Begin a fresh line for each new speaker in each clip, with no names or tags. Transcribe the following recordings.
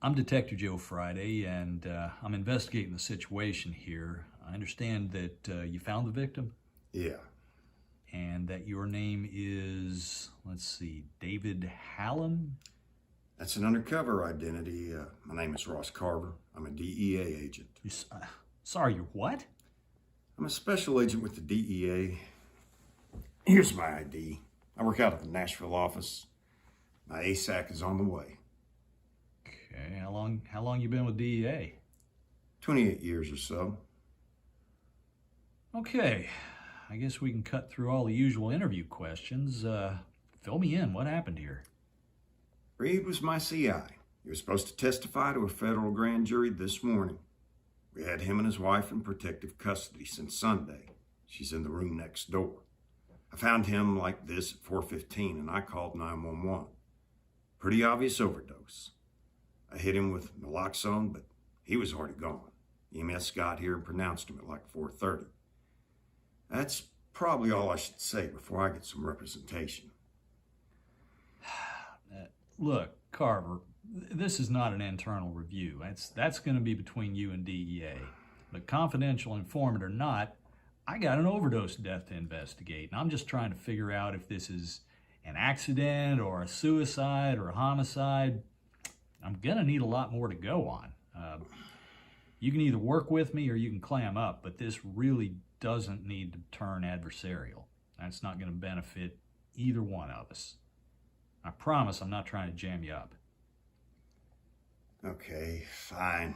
I'm Detective Joe Friday, and I'm investigating the situation here. I understand that you found the victim
Yeah,
and that your name is, let's see, David Hallum?
that's an undercover identity. My name is Ross Carver. I'm a DEA agent.
Sorry, you're what?
I'm a special agent with the DEA. Here's my ID. I work out at the Nashville office. My ASAC is on the way.
Okay, how long you been with DEA?
28 years or so.
Okay, I guess we can cut through all the usual interview questions. Fill me in. What happened here?
Reed was my CI. He was supposed to testify to a federal grand jury this morning. We had him and his wife in protective custody since Sunday. She's in the room next door. I found him like this at 4:15 and I called 911. Pretty obvious overdose. I hit him with naloxone, but he was already gone. EMS got here and pronounced him at like 4:30. That's probably all I should say before I get some representation.
Look, Carver, this is not an internal review. That's going to be between you and DEA. But confidential informant or not, I got an overdose death to investigate, and I'm just trying to figure out if this is an accident or a suicide or a homicide. I'm going to need a lot more to go on. You can either work with me or you can clam up, but this really doesn't need to turn adversarial. That's not going to benefit either one of us. I promise I'm not trying to jam you up.
Okay, fine.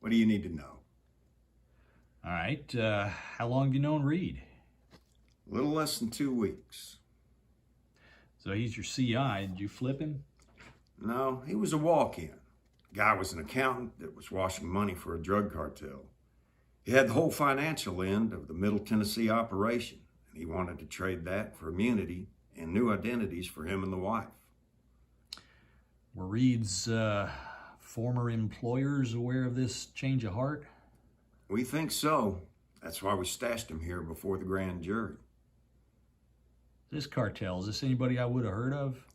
What do you need to know?
All right, how long have you known Reed?
A little less than 2 weeks.
So he's your CI. Did you flip him?
No, he was a walk-in. Guy was an accountant that was washing money for a drug cartel. He had the whole financial end of the Middle Tennessee operation, and he wanted to trade that for immunity and new identities for him and the wife.
Were Reed's former employers aware of this change of heart?
We think so. That's why we stashed him here before the grand jury.
This cartel, is this anybody I would have heard of?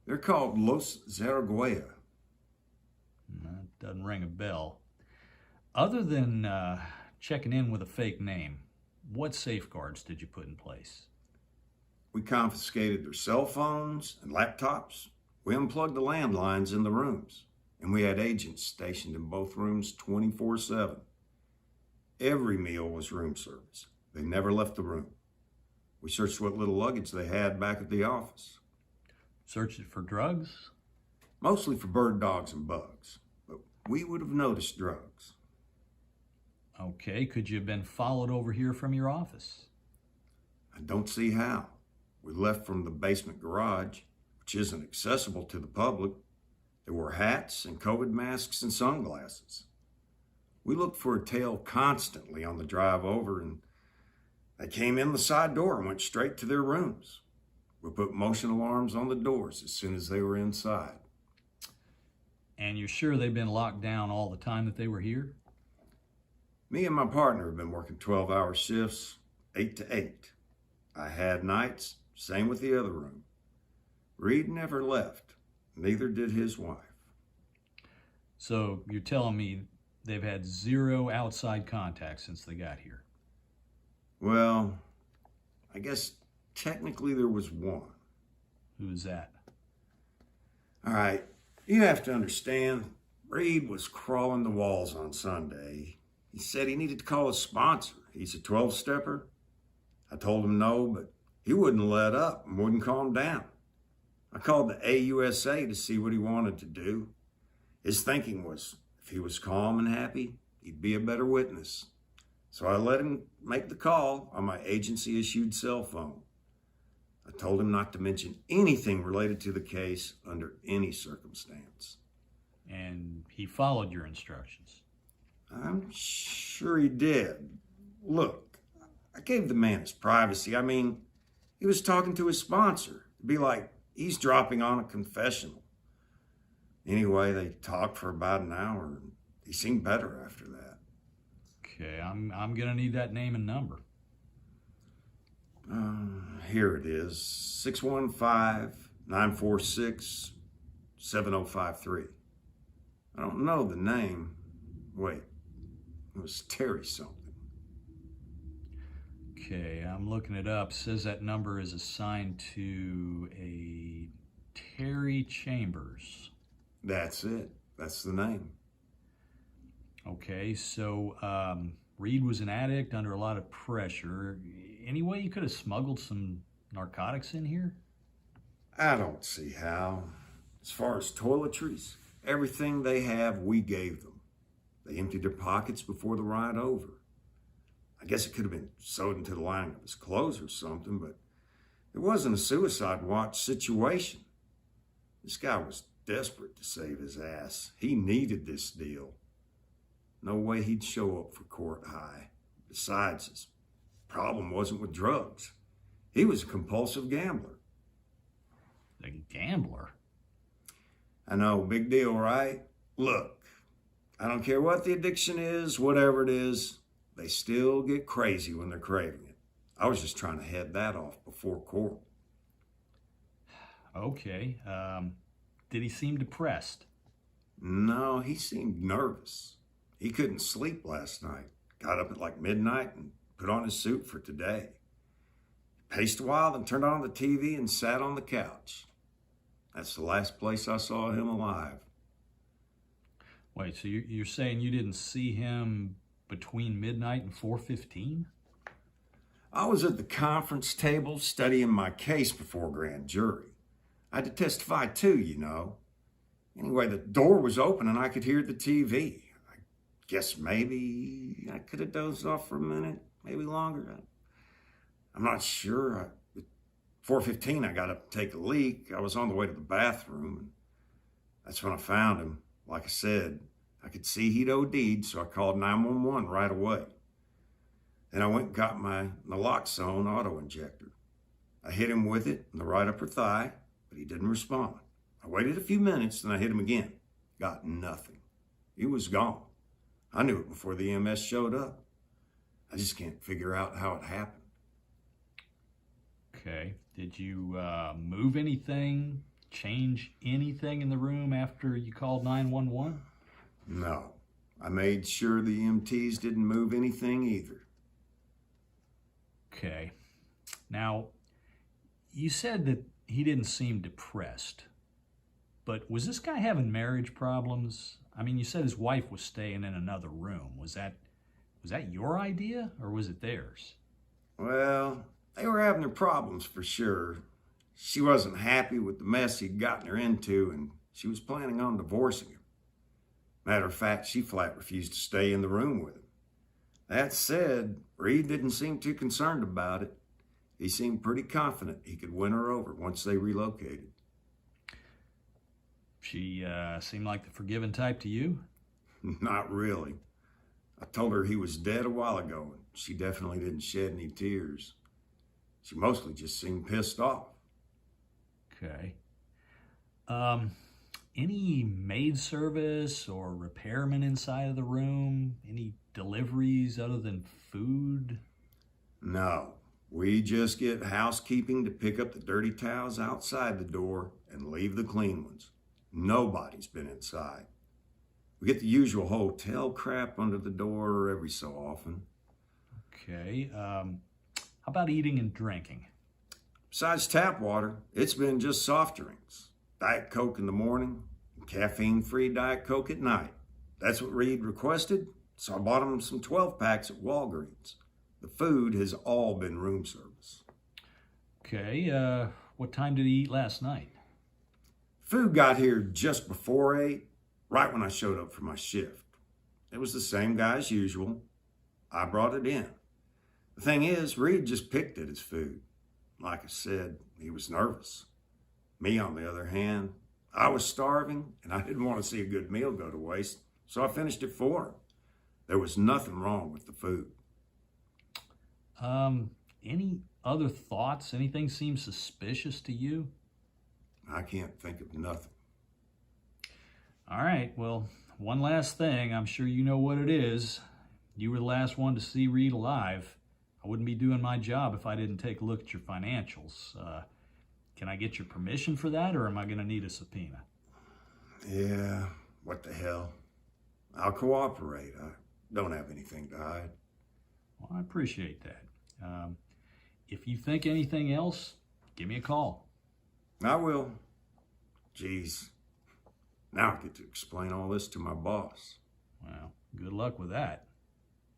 They're called Los Zaragoza.
That doesn't ring a bell. Other than checking in with a fake name, what safeguards did you put in place?
We confiscated their cell phones and laptops. We unplugged the landlines in the rooms, and we had agents stationed in both rooms 24/7. Every meal was room service. They never left the room. We searched what little luggage they had back at the office.
Searched it for drugs?
Mostly for bird dogs and bugs, but we would have noticed drugs.
Okay, could you have been followed over here from your office?
I don't see how. We left from the basement garage, which isn't accessible to the public. There were hats and COVID masks and sunglasses. We looked for a tail constantly on the drive over, and they came in the side door and went straight to their rooms. We put motion alarms on the doors as soon as they were inside.
And you're sure they've been locked down all the time that they were here?
Me and my partner have been working 12-hour shifts, 8 to 8. I had nights, same with the other room. Reed never left, neither did his wife.
So you're telling me they've had zero outside contact since they got here?
Well, I guess technically there was one.
Who's that?
All right, you have to understand, Reed was crawling the walls on Sunday. He said he needed to call his sponsor. He's a 12-stepper. I told him no, but he wouldn't let up and wouldn't calm down. I called the AUSA to see what he wanted to do. His thinking was if he was calm and happy, he'd be a better witness. So I let him make the call on my agency-issued cell phone. I told him not to mention anything related to the case under any circumstance.
And he followed your instructions?
I'm sure he did. Look, I gave the man his privacy. I mean, he was talking to his sponsor. It'd be like eavesdropping on a confessional. Anyway, they talked for about an hour, and he seemed better after that.
Okay, I'm gonna need that name and number.
Here it is, 615-946-7053. I don't know the name. Wait, it was Terry something.
Okay, I'm looking it up. It says that number is assigned to a Terry Chambers.
That's it. That's the name.
Okay, so Reed was an addict under a lot of pressure. Any way you could have smuggled some narcotics in here?
I don't see how. As far as toiletries, everything they have, we gave them. They emptied their pockets before the ride over. I guess it could have been sewed into the lining of his clothes or something, but it wasn't a suicide watch situation. This guy was desperate to save his ass. He needed this deal. No way he'd show up for court high. Besides, his problem wasn't with drugs. He was a compulsive gambler.
The gambler?
I know, big deal, right? Look, I don't care what the addiction is, whatever it is, they still get crazy when they're craving it. I was just trying to head that off before court.
Okay. Did he seem depressed?
No, he seemed nervous. He couldn't sleep last night. Got up at like midnight and put on his suit for today. Paced a while, then turned on the TV and sat on the couch. That's the last place I saw him alive.
Wait, so you're saying you didn't see him between midnight and 4:15?
I was at the conference table studying my case before grand jury. I had to testify too, you know. Anyway, the door was open and I could hear the TV. I guess maybe I could have dozed off for a minute, maybe longer. I'm not sure. At 4:15, I got up to take a leak. I was on the way to the bathroom, and that's when I found him. Like I said, I could see he'd OD'd, so I called 911 right away. Then I went and got my naloxone auto-injector. I hit him with it in the right upper thigh, but he didn't respond. I waited a few minutes, then I hit him again. Got nothing. He was gone. I knew it before the EMS showed up. I just can't figure out how it happened.
Okay. Did you move anything, change anything in the room after you called 911?
No. I made sure the EMTs didn't move anything either.
Okay. Now, you said that he didn't seem depressed, but was this guy having marriage problems? I mean, you said his wife was staying in another room. Was that your idea or was it theirs?
Well, they were having their problems for sure. She wasn't happy with the mess he'd gotten her into, and she was planning on divorcing him. Matter of fact, she flat refused to stay in the room with him. That said, Reed didn't seem too concerned about it. He seemed pretty confident he could win her over once they relocated.
She seemed like the forgiving type to you?
Not really. I told her he was dead a while ago, and she definitely didn't shed any tears. She mostly just seemed pissed off.
Okay. Any maid service or repairman inside of the room? Any deliveries other than food?
No, we just get housekeeping to pick up the dirty towels outside the door and leave the clean ones. Nobody's been inside. We get the usual hotel crap under the door every so often.
Okay. How about eating and drinking?
Besides tap water, it's been just soft drinks. Diet Coke in the morning, and caffeine-free Diet Coke at night. That's what Reed requested, so I bought him some 12-packs at Walgreens. The food has all been room service.
Okay. What time did he eat last night?
Food got here just before 8, right when I showed up for my shift. It was the same guy as usual. I brought it in. The thing is, Reed just picked at his food. Like I said, he was nervous. Me, on the other hand, I was starving and I didn't want to see a good meal go to waste, so I finished it for him. There was nothing wrong with the food.
Any other thoughts? Anything seem suspicious to you?
I can't think of nothing.
All right, well, one last thing. I'm sure you know what it is. You were the last one to see Reed alive. I wouldn't be doing my job if I didn't take a look at your financials. Can I get your permission for that, or am I going to need a subpoena?
Yeah, What the hell? I'll cooperate. I don't have anything to hide.
Well, I appreciate that. If you think anything else, give me a call.
I will. Geez. Now I get to explain all this to my boss.
Well, good luck with that.